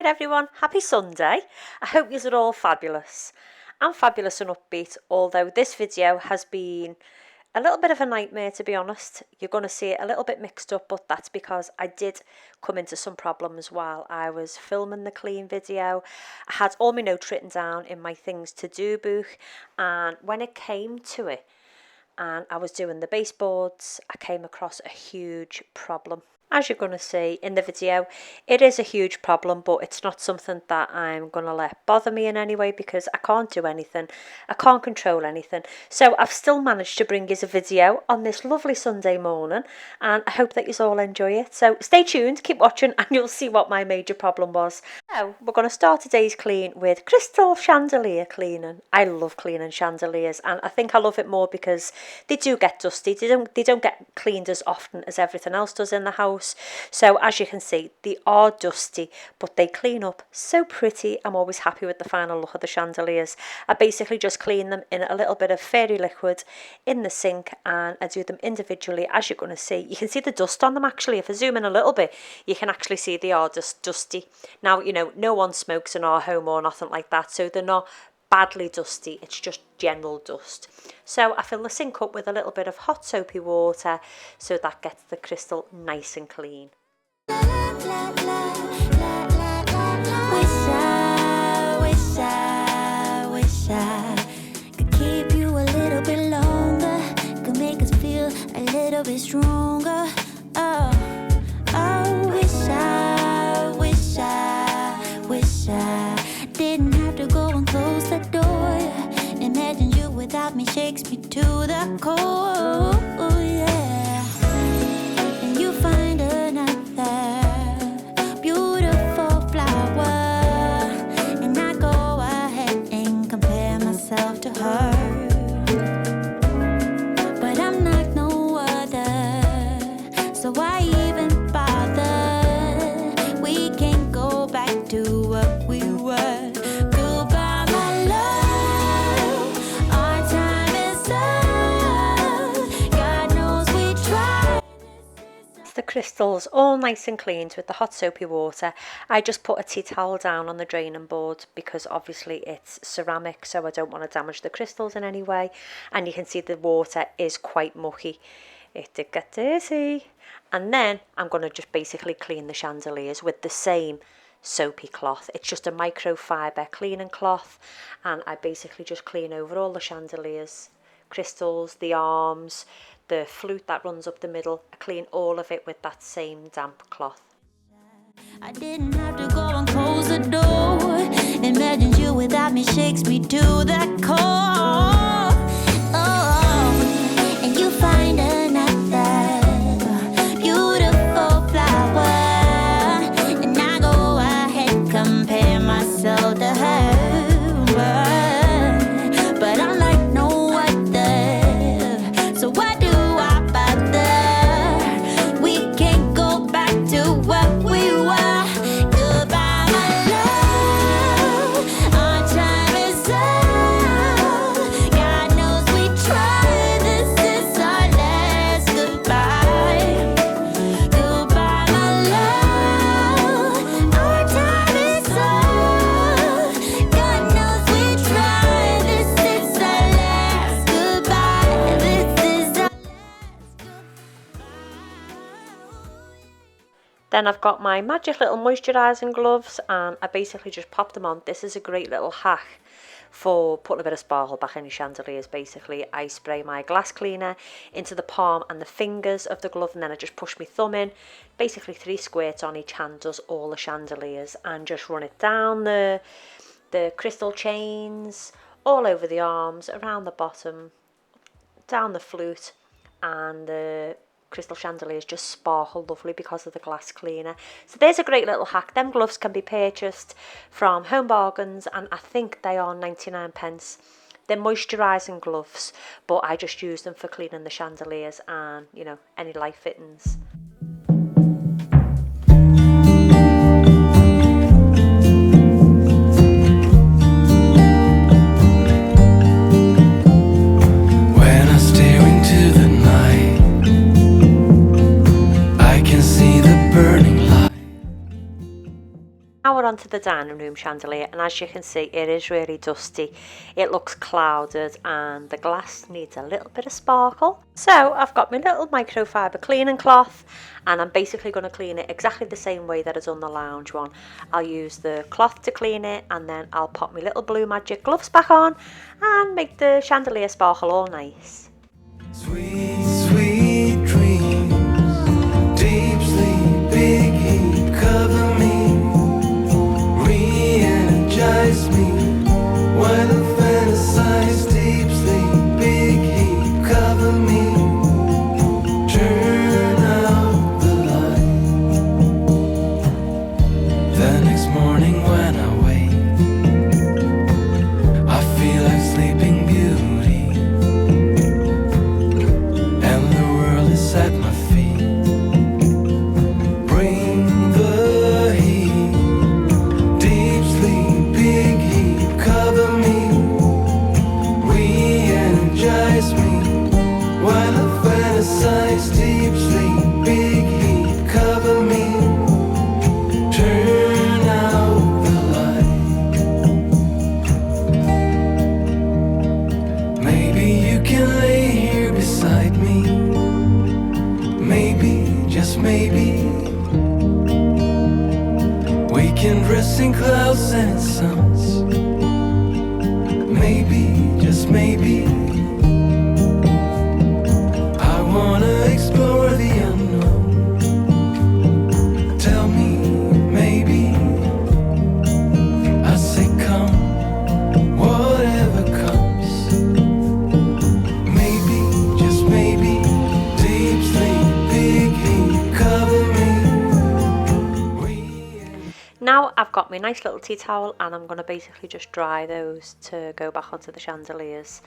Everyone, happy Sunday. I hope you're all fabulous. I'm fabulous and upbeat, although this video has been a little bit of a nightmare, to be honest. You're going to see it a little bit mixed up, but that's because I did come into some problems while I was filming the clean video. I had all my notes written down in my things to do book, and when it came to it and I was doing the baseboards, I came across a huge problem. As you're going to see in the video, it is a huge problem, but it's not something that I'm going to let bother me in any way because I can't do anything. I can't control anything. So I've still managed to bring you a video on this lovely Sunday morning, and I hope that you all enjoy it. So stay tuned, keep watching, and you'll see what my major problem was. So we're going to start today's clean with crystal chandelier cleaning. I love cleaning chandeliers, and I think I love it more because they do get dusty. They don't get cleaned as often as everything else does in the house. So as you can see, they are dusty, but they clean up so pretty. I'm always happy with the final look of the chandeliers. I basically just clean them in a little bit of fairy liquid in the sink, and I do them individually. As you're going to see, you can see the dust on them actually. If I zoom in a little bit, you can actually see they are just dusty. Now, you know, no one smokes in our home or nothing like that, so they're not badly dusty, it's just general dust. So I fill the sink up with a little bit of hot soapy water so that gets the crystal nice and clean. Wish I could keep you a little bit longer, could make us feel a little bit stronger. Wish I didn't have to go and close the door. Imagine you without me shakes me to the core. Yeah. And you find another beautiful flower, and I go ahead and compare myself to her. But I'm not no other, so why even bother? We can't go back to what we were. Goodbye, my love. Our time is up. God knows we tried. The crystals all nice and cleaned with the hot soapy water. I just put a tea towel down on the draining board because obviously it's ceramic, so I don't want to damage the crystals in any way. And you can see the water is quite mucky. It did get dirty. And then I'm going to just basically clean the chandeliers with the same soapy cloth. It's just a microfiber cleaning cloth, and I basically just clean over all the chandeliers, crystals, the arms, the flute that runs up the middle. I clean all of it with that same damp cloth. I didn't have to go and close the door. Imagine you without me shakes me to the core. Oh, and you find another beautiful flower, and I go ahead compare myself to her. But I'm like no other, so why do I bother? We can't go back to what we were. Goodbye, my love. Our time is up. God knows we tried. This is our last goodbye. Goodbye, my love. Our time is up. God knows we tried. This is our last goodbye. This is our last goodbye. Then I've got my magic little moisturising gloves, and I basically just pop them on. This is a great little hack for putting a bit of sparkle back in your chandeliers. Basically, I spray my glass cleaner into the palm and the fingers of the glove, and then I just push my thumb in. Basically 3 squirts on each hand does all the chandeliers, and just run it down the crystal chains, all over the arms, around the bottom, down the flute, and the crystal chandeliers just sparkle lovely because of the glass cleaner. So there's a great little hack. Them gloves can be purchased from Home Bargains, and I think they are 99p. They're moisturising gloves, but I just use them for cleaning the chandeliers and, you know, any light fittings. When I stare into the night, I can see the burning light. Now now we're onto the dining room chandelier, and as you can see, it is really dusty. It looks clouded and the glass needs a little bit of sparkle. So I've got my little microfiber cleaning cloth, and I'm basically going to clean it exactly the same way that I've done the lounge one. I'll use the cloth to clean it, and then I'll pop my little blue magic gloves back on and make the chandelier sparkle all nice. Sweet, sweet dreams, deep sleep, big heat, cover me, re-energize me, while I fantasize, deep sleep, big heat, cover me, turn out the light. The next morning when I wake, I feel like sleeping beauty, at my feet. Bring the heat, deep sleep, big heat, cover me, re-energize me, while I fantasize, deep sleep, big heat, cover me, turn out the light. Maybe you can lay here beside me. Maybe, just maybe, we can dress in clouds and suns. Maybe, just maybe, I wanna explore the unknown. Tell me, maybe, I say come, whatever comes. Maybe, just maybe, deep sleep. Now I've got my nice little tea towel, and I'm going to basically just dry those to go back onto the chandeliers,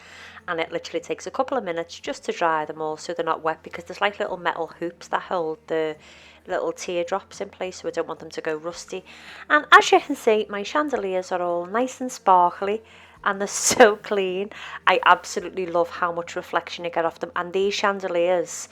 and it literally takes a couple of minutes just to dry them all so they're not wet, because there's like little metal hoops that hold the little teardrops in place, so I don't want them to go rusty. And as you can see, my chandeliers are all nice and sparkly and they're so clean. I absolutely love how much reflection you get off them. And these chandeliers,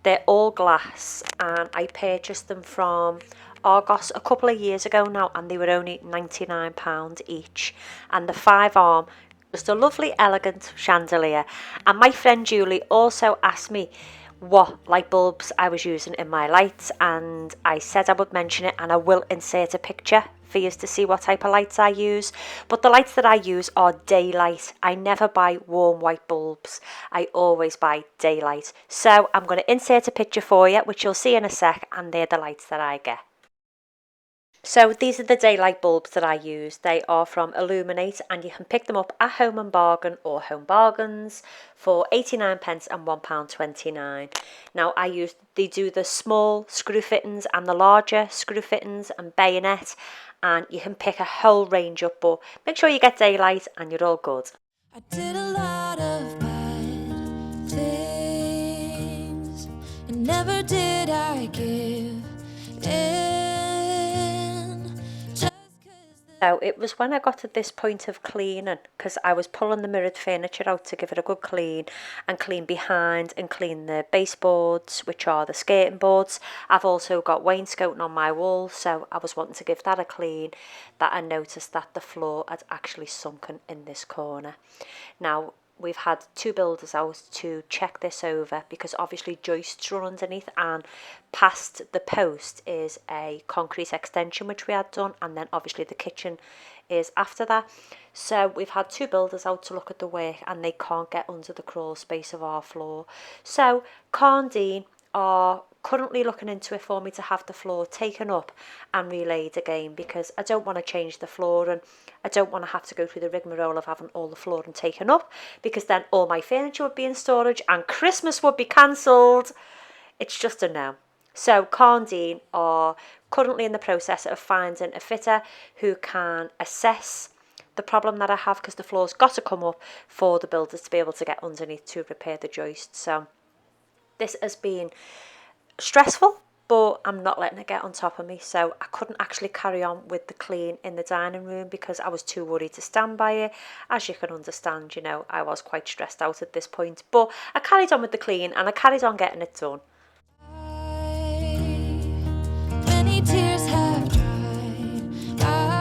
they're all glass, and I purchased them from Argos a couple of years ago now, and they were only £99 each. And the 5-arm, just a lovely elegant chandelier. And my friend Julie also asked me what light bulbs I was using in my lights, and I said I would mention it, and I will insert a picture for you to see what type of lights I use. But the lights that I use are daylight. I never buy warm white bulbs. I always buy daylight. So I'm going to insert a picture for you, which you'll see in a sec, and they're the lights that I get. So these are the daylight bulbs that I use. They are from Illuminate, and you can pick them up at Home and Bargain or Home Bargains for 89p and £1.29. Now they do the small screw fittings and the larger screw fittings and bayonet, and you can pick a whole range up, but make sure you get daylight and you're all good. I did a lot of bad things, and never did I give in. So it was when I got to this point of cleaning, because I was pulling the mirrored furniture out to give it a good clean, and clean behind and clean the baseboards, which are the skirting boards. I've also got wainscoting on my wall, so I was wanting to give that a clean, that I noticed that the floor had actually sunken in this corner. Now, we've had 2 builders out to check this over, because obviously joists run underneath, and past the post is a concrete extension which we had done, and then obviously the kitchen is after that. So we've had 2 builders out to look at the work, and they can't get under the crawl space of our floor. So Dean are currently looking into it for me to have the floor taken up and relaid again, because I don't want to change the floor, and I don't want to have to go through the rigmarole of having all the flooring taken up, because then all my furniture would be in storage and Christmas would be cancelled. It's just a no. So Dean are currently in the process of finding a fitter who can assess the problem that I have, because the floor's got to come up for the builders to be able to get underneath to repair the joists. So this has been stressful, but I'm not letting it get on top of me. So I couldn't actually carry on with the clean in the dining room because I was too worried to stand by it. As you can understand, you know, I was quite stressed out at this point, but I carried on with the clean and I carried on getting it done. Many tears have dried.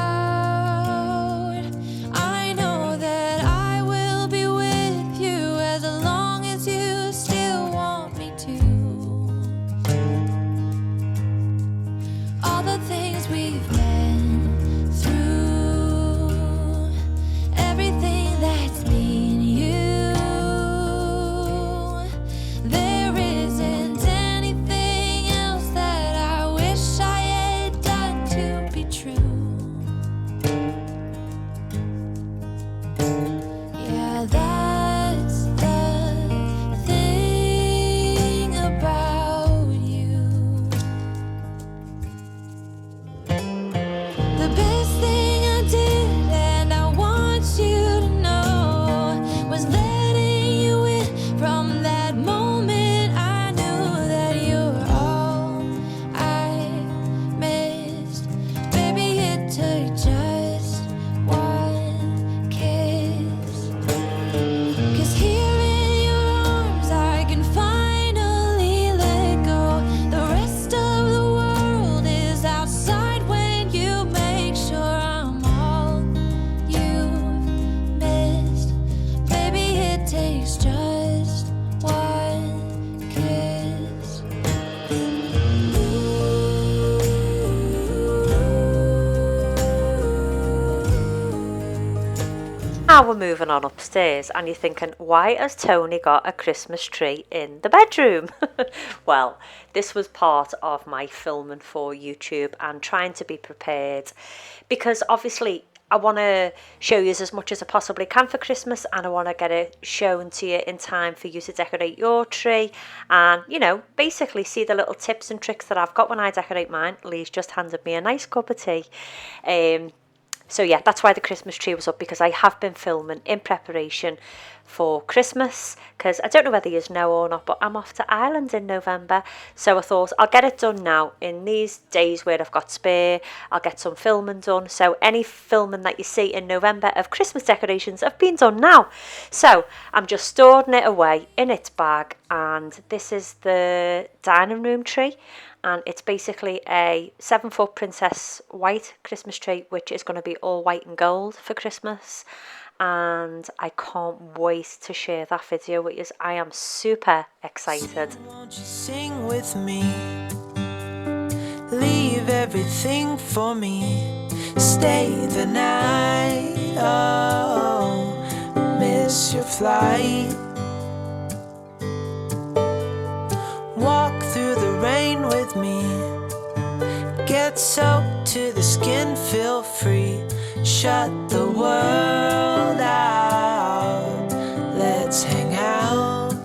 now we're moving on upstairs, and you're thinking, why has Toni got a Christmas tree in the bedroom? Well, this was part of my filming for YouTube and trying to be prepared, because obviously I want to show you as much as I possibly can for Christmas, and I want to get it shown to you in time for you to decorate your tree and, you know, basically see the little tips and tricks that I've got when I decorate mine. Lee's just handed me a nice cup of tea. So yeah, that's why the Christmas tree was up, because I have been filming in preparation for Christmas, because I don't know whether you know or not, but I'm off to Ireland in November, so I thought I'll get it done now in these days where I've got spare. I'll get some filming done, so any filming that you see in November of Christmas decorations have been done now. So I'm just storing it away in its bag, and this is the dining room tree. And it's basically a 7-foot princess white Christmas tree, which is going to be all white and gold for Christmas. And I can't wait to share that video with you. I am super excited. So won't you sing with me? Leave everything for me. Stay the night. Oh, miss your flight. Walk through the rain with me. Get soaked to the skin, feel free. Shut the world out. Let's hang out.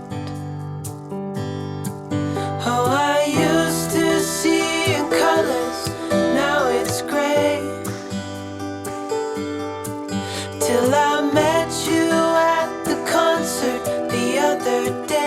Oh, I used to see in colors, now it's gray. Till I met you at the concert the other day.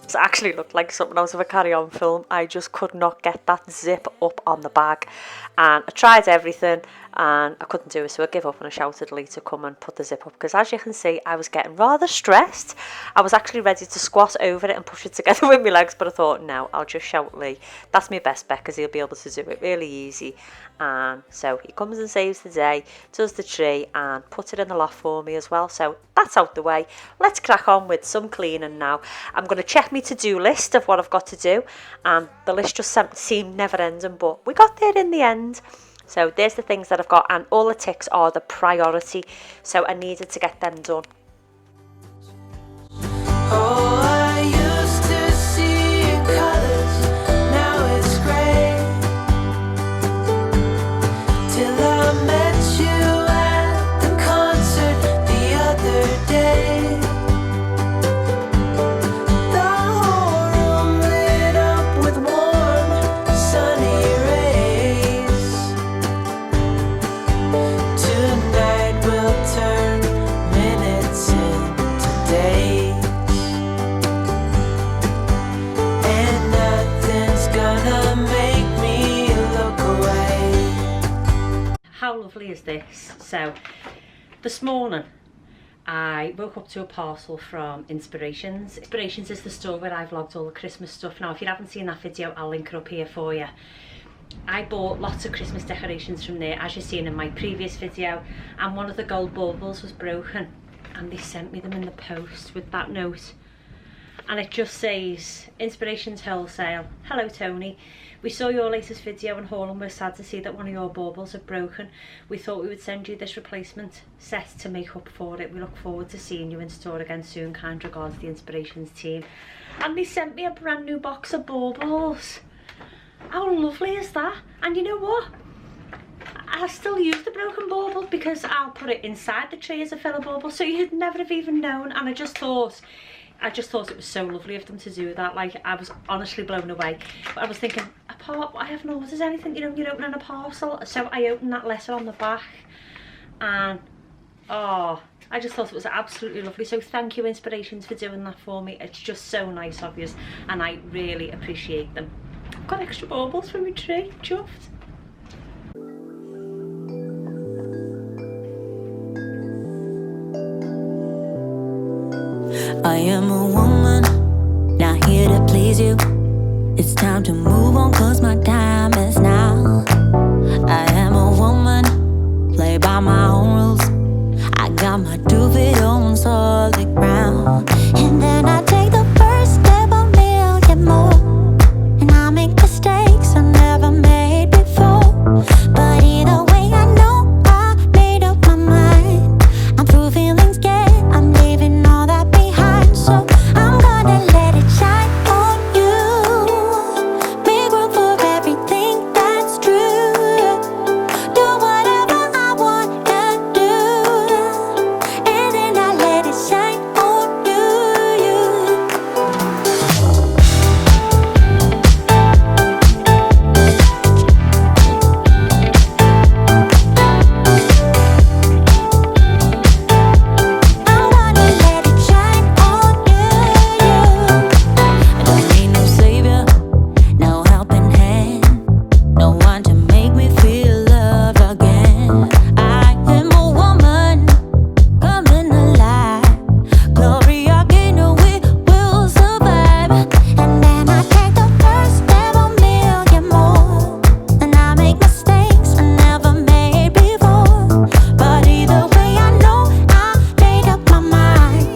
It actually looked like something out of a Carry On film. I just could not get that zip up on the bag, and I tried everything and I couldn't do it, so I gave up and I shouted Lee to come and put the zip up, because as you can see I was getting rather stressed. I was actually ready to squat over it and push it together with my legs, but I thought no, I'll just shout Lee. That's my best bet, because he'll be able to do it really easy. And so he comes and saves the day, does the tree and puts it in the loft for me as well. So that's out the way. Let's crack on with some cleaning now. I'm going to check my to-do list of what I've got to do, and the list just seemed never ending, but we got there in the end. So there's the things that I've got, and all the ticks are the priority, so I needed to get them done. Oh, I used to see in colors, now it's gray. Till I met you at the concert the other day. The whole room lit up with warm, sunny rays. Tonight we'll turn minutes into days. And nothing's gonna make me look away. How lovely is this? So this morning I woke up to a parcel from Inspirations. Inspirations is the store where I vlogged all the Christmas stuff. Now if you haven't seen that video, I'll link it up here for you. I bought lots of Christmas decorations from there, as you've seen in my previous video, and one of the gold baubles was broken, and they sent me them in the post with that note, and it just says, Inspirations Wholesale, hello Toni, we saw your latest video and haul and we're sad to see that one of your baubles had broken. We thought we would send you this replacement set to make up for it. We look forward to seeing you in store again soon. Kind regards, the Inspirations team. And they sent me a brand new box of baubles. How lovely is that? And you know what? I still use the broken bauble, because I'll put it inside the tree as a filler bauble, so you'd never have even known. And I just thought it was so lovely of them to do that. Like, I was honestly blown away. But I was thinking, I haven't ordered anything, you know, you're opening a parcel. So I opened that letter on the back, and oh, I just thought it was absolutely lovely. So thank you, Inspirations, for doing that for me. It's just so nice of you, and I really appreciate them. I've got extra baubles for my tree, chuffed. I am a woman, not here to please you. It's time to move on, cause my time is now. I am a woman, play by my own rules. I got my 2 feet on solid ground. And then I take the first step a million more. And I make mistakes I never made before. But either way, I know I made up my mind. I'm through feeling scared, I'm leaving all that behind. So I'm gonna let it shine on you. Make room for everything that's true. Do whatever I wanna do. And then I let it shine on you. I'm gonna let it shine on you. I don't need no savior, no helping hand, no one to make me feel loved again. I am a woman coming alive. Gloria Gaynor, we will survive. And then I take the first step a million more. And I make mistakes I never made before. But either way, I know I made up my mind.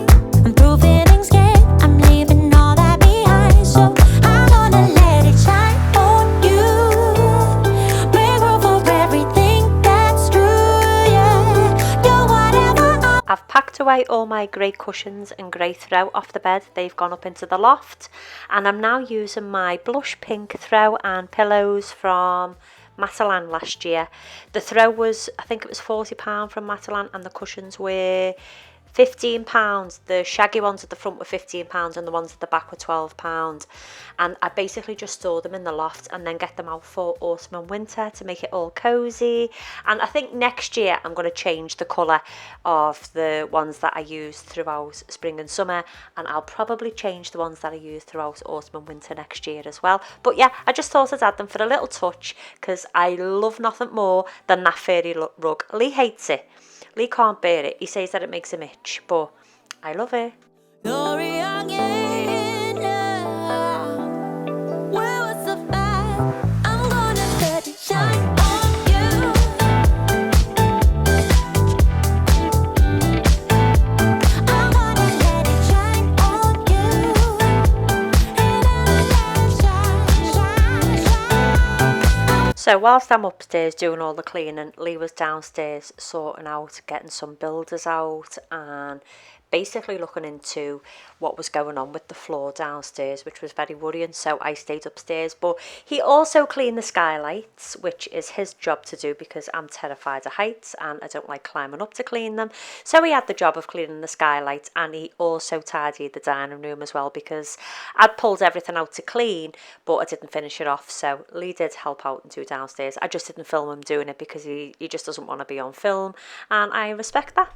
I'm through feeling scared, I'm leaving all that behind. So I'm gonna let it shine on you. Make room for everything that's true, yeah. Do whatever I I've packed away all my grey cushions and grey throw off the bed. They've gone up into the loft, and I'm now using my blush pink throw and pillows from Matalan last year. The throw was, I think it was £40 from Matalan, and the cushions were £15. The shaggy ones at the front were £15 and the ones at the back were £12. And I basically just store them in the loft and then get them out for autumn and winter to make it all cozy. And I think next year I'm going to change the colour of the ones that I use throughout spring and summer, and I'll probably change the ones that I use throughout autumn and winter next year as well. But yeah, I just thought I'd add them for a little touch because I love nothing more than that fairy rug. Lee hates it. Lee can't bear it. He says that it makes him itch, but I love it. Gloria Gaynor, where was the fire? I'm gonna let it shine on you. I'm gonna let it shine on you. And then I let it shine, shine, shine. So whilst I'm upstairs doing all the cleaning, Lee was downstairs sorting out, getting some builders out and basically looking into what was going on with the floor downstairs, which was very worrying. So I stayed upstairs, but he also cleaned the skylights, which is his job to do because I'm terrified of heights and I don't like climbing up to clean them. So he had the job of cleaning the skylights, and he also tidied the dining room as well because I'd pulled everything out to clean, but I didn't finish it off. So Lee did help out and do downstairs. I just didn't film him doing it because he just doesn't want to be on film, and I respect that.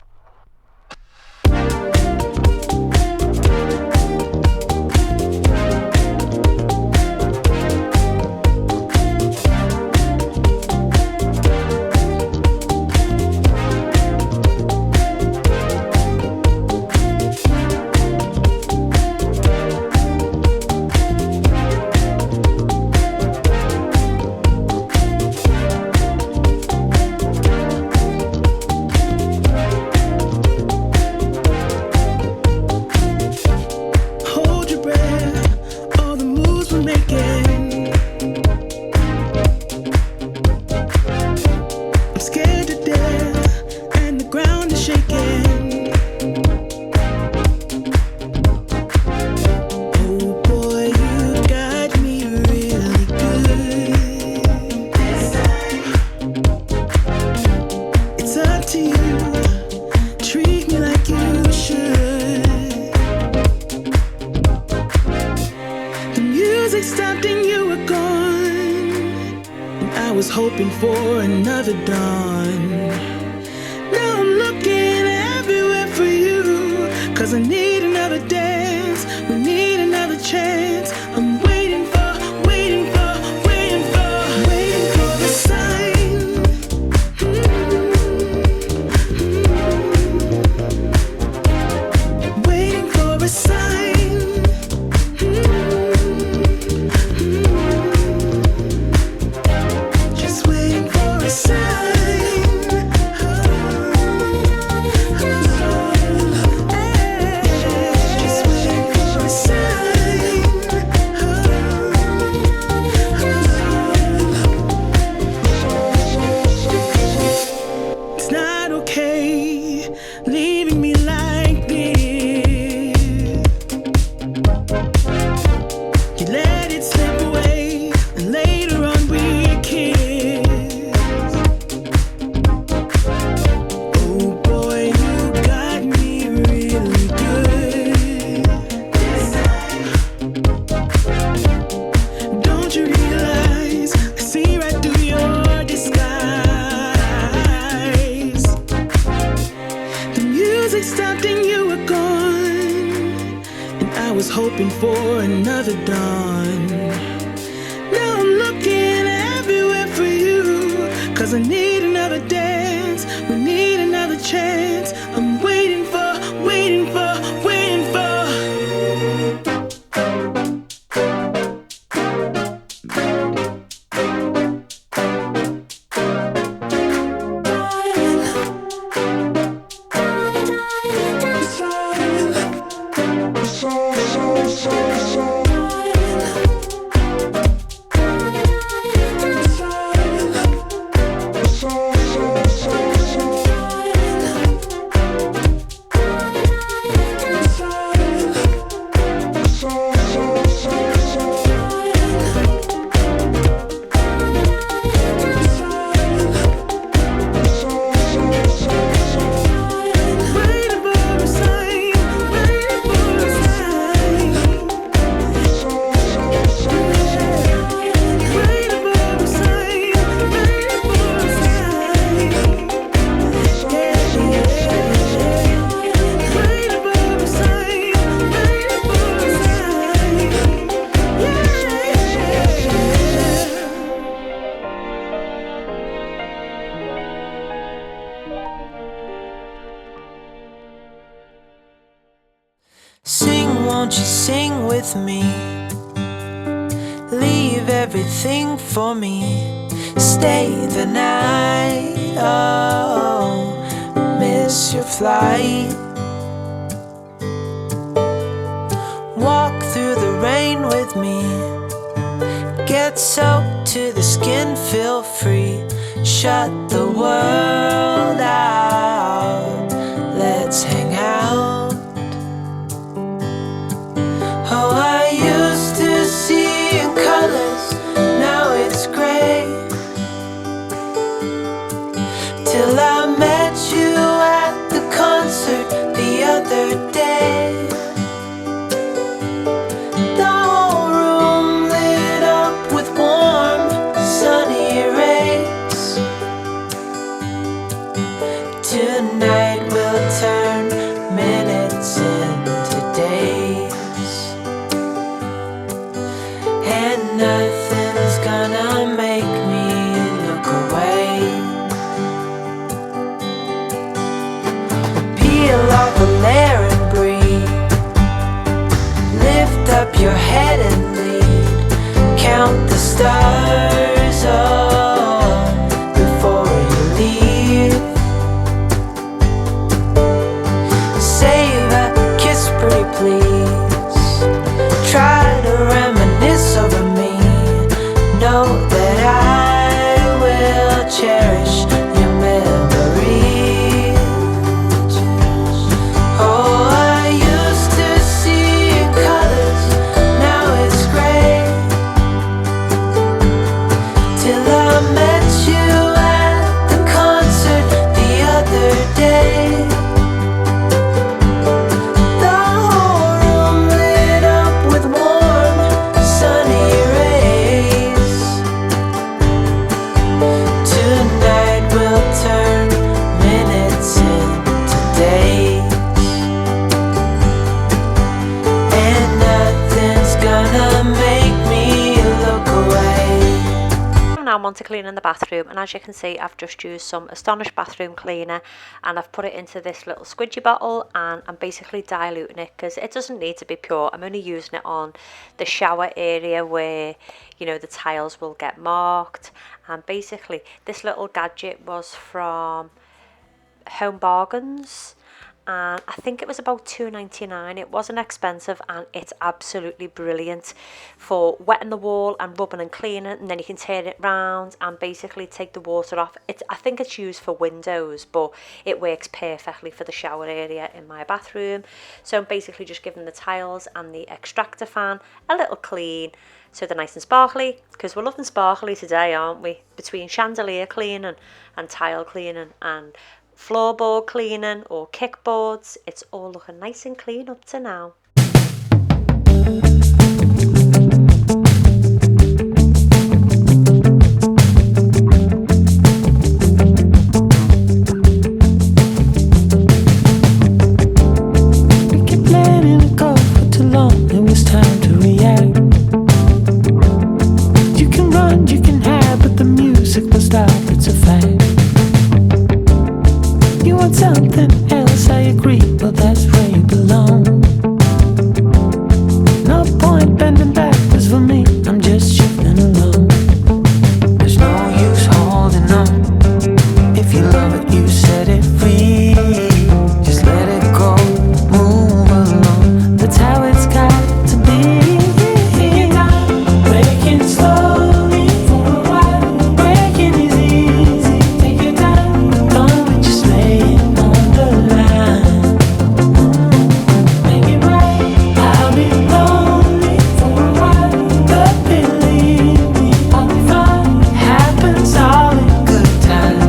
Hoping for another dawn. Now I'm looking everywhere for you, 'cause I need another dance, we need another chance. I'm waiting for, waiting for, waiting for, waiting for the sign. Waiting for a sign. Just waiting for a sign. hoping for another dawn. Now I'm looking everywhere for you, 'cause I need another dance, we need another chance. I'm waiting for, waiting for, waiting for. Sing, won't you sing with me? Leave everything for me. Stay the night, oh, miss your flight. Walk through the rain with me. Get soaked to the skin, feel free. Shut the world out, let's hang out. Oh, I used to see in colors, now it's gray. Till I met you at the concert the other day. The whole room lit up with warm, sunny rays. Tonight we'll turn minutes into days. And nothing's gonna make me look away. Peel off a layer and breathe. Lift up your head and lead. Count the stars, oh, before you leave. Save a kiss, pretty please. Try to reminisce over me. Know that I will cherish your memory. Oh, I used to see in colors, now it's gray. Till I met you at the concert the other day. The whole room lit up with warm, sunny rays. Tonight we'll turn minutes into days. And nothing's gonna make me look away. Now I'm on to cleaning the bathroom, and as you can see, I've just used some Astonish bathroom cleaner and I've put it into this little squidgy bottle, and I'm basically diluting it because it doesn't need to be pure. I'm only using it on the shower area where, you know, the tiles will get marked. And basically this little gadget was from Home Bargains, and I think it was about £2.99. It wasn't expensive, and it's absolutely brilliant for wetting the wall and rubbing and cleaning, and then you can turn it round and basically take the water off. I think it's used for windows, but it works perfectly for the shower area in my bathroom. So I'm basically just giving the tiles and the extractor fan a little clean so they're nice and sparkly, because we're loving sparkly today, aren't we? Between chandelier cleaning and tile cleaning and floorboard cleaning or kickboards, it's all looking nice and clean up to now. We keep letting it go for too long. It was time fun you can have, but the music will stop, it's a fact. You want something else, I agree, well that's where you belong. No point bending backwards for me, I'm just shifting along. There's no use holding on. If you love it, you set it free. Just let it go, move along. That's how it's got to be. Take your time, breaking slowly for a while. Breaking is easy. Take your time, don't just lay it on the line. Make it right. I'll be lonely for a while, but believe me, I'll be fine. Happens all in good time.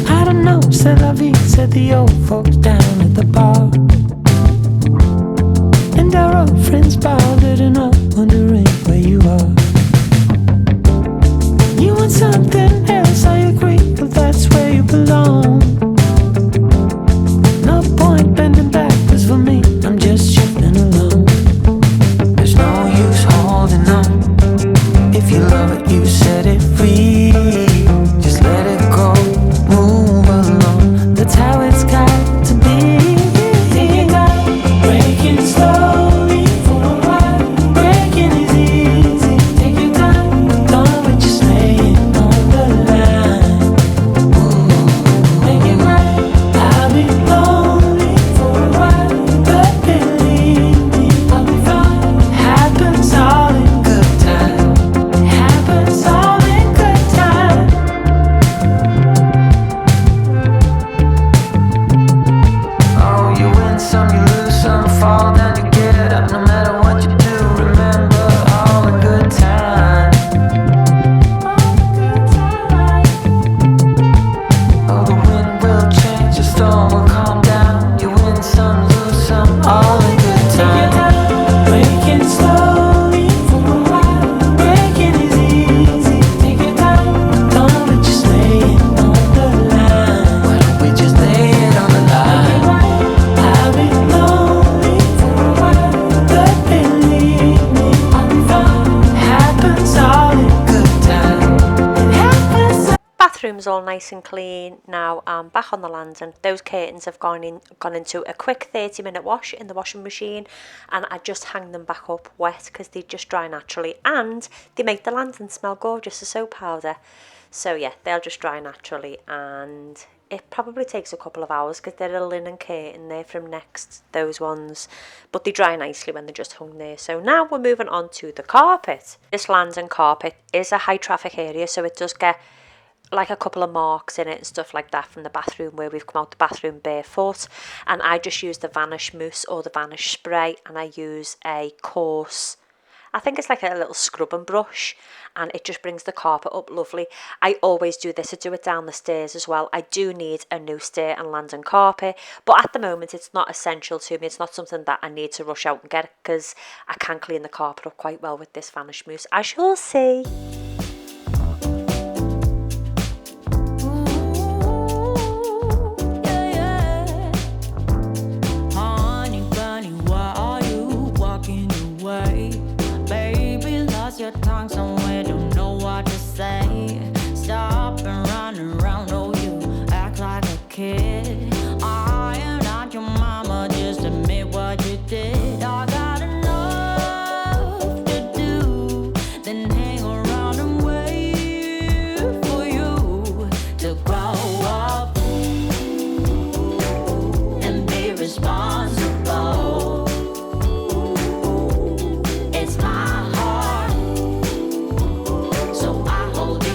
I don't know, c'est la vie, said the old folks down at the bar. And our old friends bothered and all wondering where you are. You want something else, I agree, but that's where you belong. No point bending backwards for me, I'm just shifting along. There's no use holding on. If you love it, you set it free. Just let it go, move along. That's how it's got to be. Take your time, breaking slowly for a while. Breaking is easy. Take your time, don't just lay it on the line. Make it right. I'll be lonely for a while, but believe me, I'll be fine. Happens all in good time. Happens all in good time. Oh, you win some, you lose some, fall down, you get up. No matter what you do, remember all in good time. Oh, the wind will change, the storm will calm down. You win some, lose some, all in good time. Breaking slowly for a while. Breaking is easy. Take your time, don't just lay it on the line. Why don't we just lay it on the line? I'll be lonely for a while, but believe me, I'll be fine. Happens all in good time. It happens. Bathroom's all nice and clean now. I'm back on the land, and those curtains have gone into a quick 30-minute wash in the washing machine, and I just hang them back up wet because they just dry naturally, and they make the lantern smell gorgeous as soap powder. So yeah, they'll just dry naturally, and it probably takes a couple of hours because they're a linen curtain there from Next, those ones, but they dry nicely when they're just hung there. So now we're moving on to the carpet. This landing carpet is a high traffic area, so it does get like a couple of marks in it and stuff like that from the bathroom where we've come out the bathroom barefoot, and I just use the Vanish mousse or the Vanish spray, and I use a coarse, I think it's like a little scrubbing brush, and it just brings the carpet up lovely. I always do this, I do it down the stairs as well. I do need a new stair and landing carpet, but at the moment it's not essential to me. It's not something that I need to rush out and get because I can clean the carpet up quite well with this Vanish mousse. I shall see. Your tongue somewhere, don't know what to say. Stop and run around, oh you act like a kid. I am not your mama, just admit what you did. I got enough to do, then hang around and wait for you to grow up and be responsible. It's my heart, so I hold you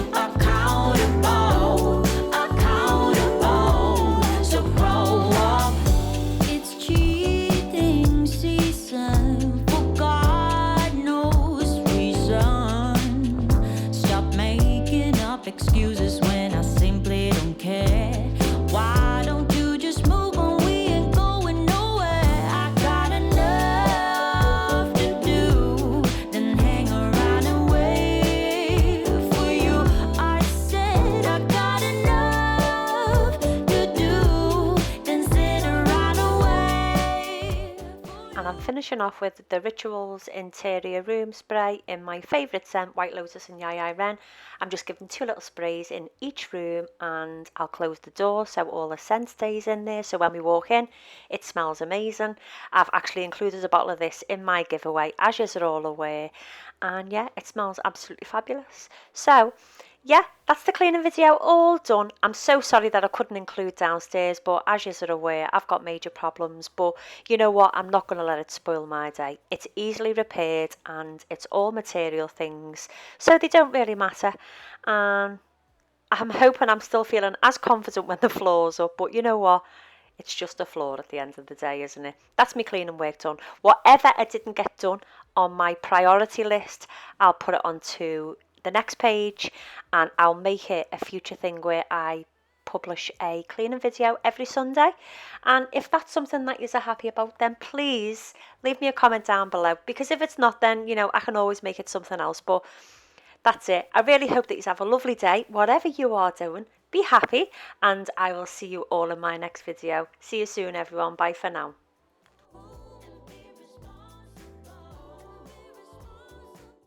finishing off with the Rituals Interior Room Spray in my favourite scent, White Lotus and Yai Yai Ren. I'm just giving 2 little sprays in each room, and I'll close the door so all the scent stays in there, so when we walk in it smells amazing. I've actually included a bottle of this in my giveaway, as you're all aware, and yeah, it smells absolutely fabulous. So yeah, that's the cleaning video all done. I'm so sorry that I couldn't include downstairs, but as you're aware, I've got major problems. But you know what? I'm not going to let it spoil my day. It's easily repaired and it's all material things, so they don't really matter. And I'm hoping I'm still feeling as confident when the floor's up, but you know what? It's just a floor at the end of the day, isn't it? That's me cleaning work done. Whatever I didn't get done on my priority list, I'll put it onto the next page, and I'll make it a future thing where I publish a cleaning video every Sunday. And if that's something that you're happy about, then please leave me a comment down below, because if it's not, then you know I can always make it something else. But that's it. I really hope that you have a lovely day, whatever you are doing. Be happy, and I will see you all in my next video. See you soon, everyone. Bye for now.